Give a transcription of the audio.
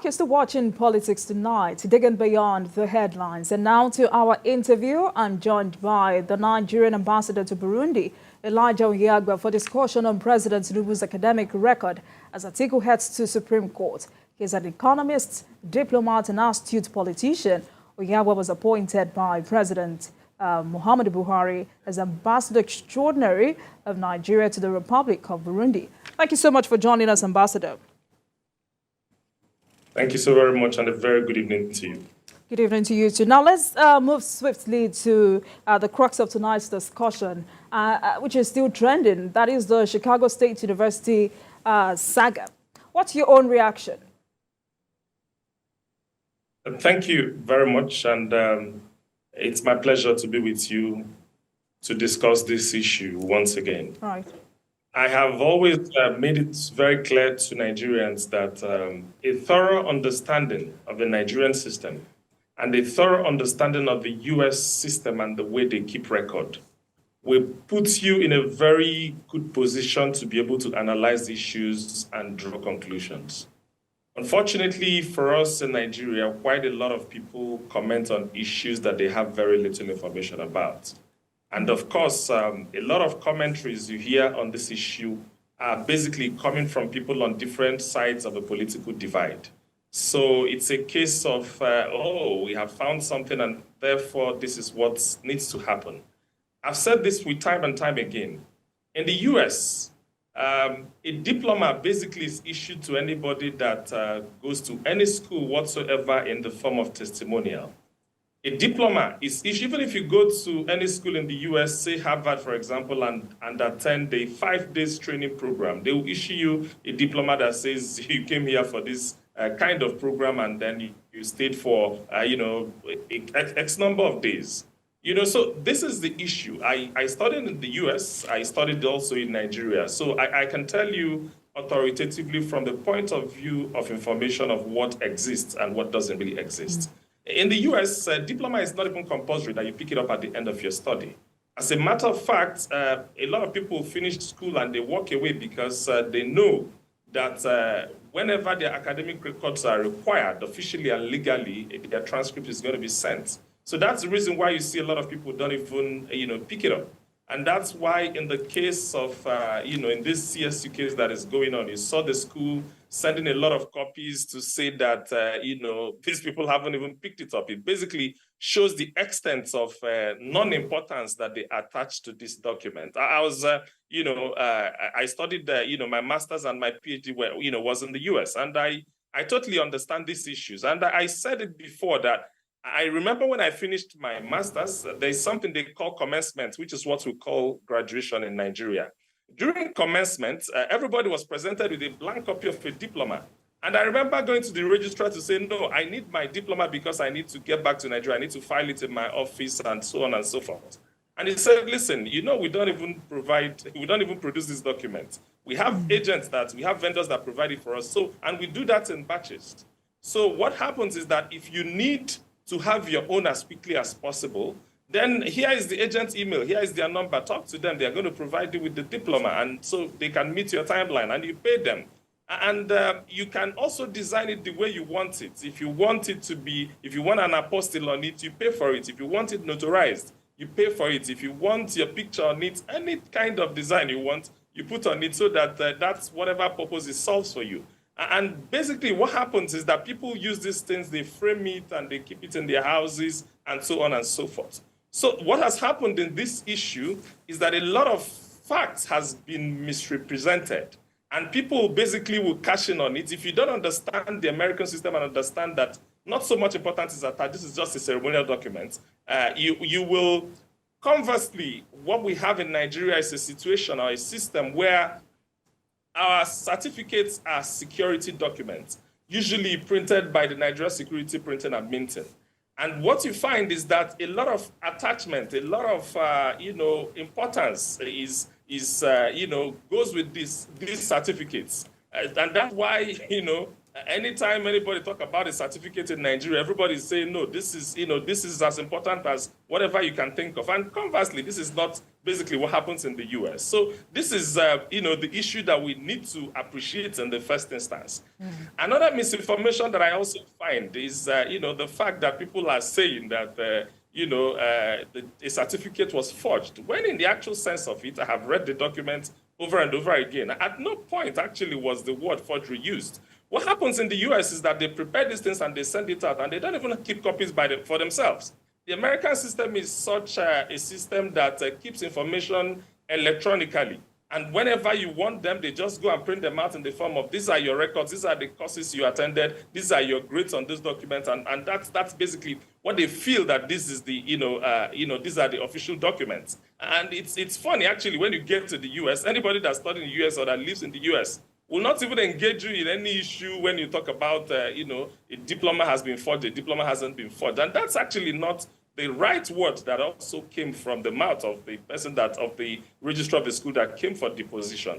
You're still watching Politics Tonight, digging beyond the headlines. And now to our interview. I'm joined by the Nigerian ambassador to Burundi, Elijah Onyeagba, for discussion on President Tinubu's academic record as Atiku heads to Supreme Court. He's an economist, diplomat, and astute politician. Onyeagba was appointed by President Muhammadu Buhari as ambassador extraordinary of Nigeria to the Republic of Burundi. Thank you so much for joining us, Ambassador. Thank you so very much, and a very good evening to you. Good evening to you too. Now let's move swiftly to the crux of tonight's discussion, which is still trending. That is the Chicago State University saga. What's your own reaction? Thank you very much, and it's my pleasure to be with you to discuss this issue once again. All right. I have always made it very clear to Nigerians that a thorough understanding of the Nigerian system and a thorough understanding of the U.S. system and the way they keep record will put you in a very good position to be able to analyze issues and draw conclusions. Unfortunately for us in Nigeria, quite a lot of people comment on issues that they have very little information about. And of course, a lot of commentaries you hear on this issue are basically coming from people on different sides of a political divide. So it's a case of, we have found something and therefore this is what needs to happen. I've said this with time and time again. In the US, a diploma basically is issued to anybody that goes to any school whatsoever in the form of testimonial. A diploma is issued, even if you go to any school in the US, say Harvard, for example, and attend a 5-day training program, they will issue you a diploma that says you came here for this kind of program and then you stayed for, X number of days. So this is the issue. I studied in the US, I studied also in Nigeria. So I can tell you authoritatively from the point of view of information of what exists and what doesn't really exist. In the US, diploma is not even compulsory that you pick it up at the end of your study. As a matter of fact, a lot of people finish school and they walk away because they know that whenever their academic records are required, officially and legally, their transcript is going to be sent. So that's the reason why you see a lot of people don't even, pick it up. And that's why in the case of, in this CSU case that is going on, you saw the school sending a lot of copies to say that, these people haven't even picked it up. It basically shows the extent of non-importance that they attach to this document. I was, I studied, my master's and my PhD was in the US. And I totally understand these issues. And I said it before that I remember when I finished my master's, there's something they call commencement, which is what we call graduation in Nigeria. During commencement, everybody was presented with a blank copy of a diploma. And I remember going to the registrar to say, no, I need my diploma because I need to get back to Nigeria. I need to file it in my office and so on and so forth. And he said, listen, we don't even produce this document. We have we have vendors that provide it for us. So, and we do that in batches. So what happens is that if you need to have your own as quickly as possible, then here is the agent's email, here is their number, talk to them, they're going to provide you with the diploma, and so they can meet your timeline, and you pay them. And you can also design it the way you want it. If you want it to be, if you want an apostille on it, you pay for it. If you want it notarized, you pay for it. If you want your picture on it, any kind of design you want, you put on it so that that's whatever purpose it solves for you. And basically what happens is that people use these things, they frame it and they keep it in their houses and so on and so forth. So what has happened in this issue is that a lot of facts has been misrepresented and people basically will cash in on it. If you don't understand the American system and understand that not so much important is attached, this is just a ceremonial document, you will, conversely, what we have in Nigeria is a situation or a system where our certificates are security documents, usually printed by the Nigeria Security Printing and Minting. And what you find is that a lot of attachment, a lot of importance goes with these certificates, and that's why Anytime anybody talk about a certificate in Nigeria, everybody is saying, no, this is as important as whatever you can think of. And conversely, this is not basically what happens in the US. So this is, the issue that we need to appreciate in the first instance. Another misinformation that I also find is, the fact that people are saying that, a certificate was forged. When in the actual sense of it, I have read the document over and over again. At no point actually was the word forgery used. What happens in the US is that they prepare these things and they send it out, and they don't even keep copies for themselves. The American system is such a system that keeps information electronically. And whenever you want them, they just go and print them out in the form of, these are your records, these are the courses you attended, these are your grades on this document, and that's basically what they feel that this is the, these are the official documents. And it's funny, actually, when you get to the US, anybody that studied in the US or that lives in the US will not even engage you in any issue when you talk about, a diploma has been forged, a diploma hasn't been forged. And that's actually not the right word that also came from the mouth of the person of the registrar of the school that came for deposition.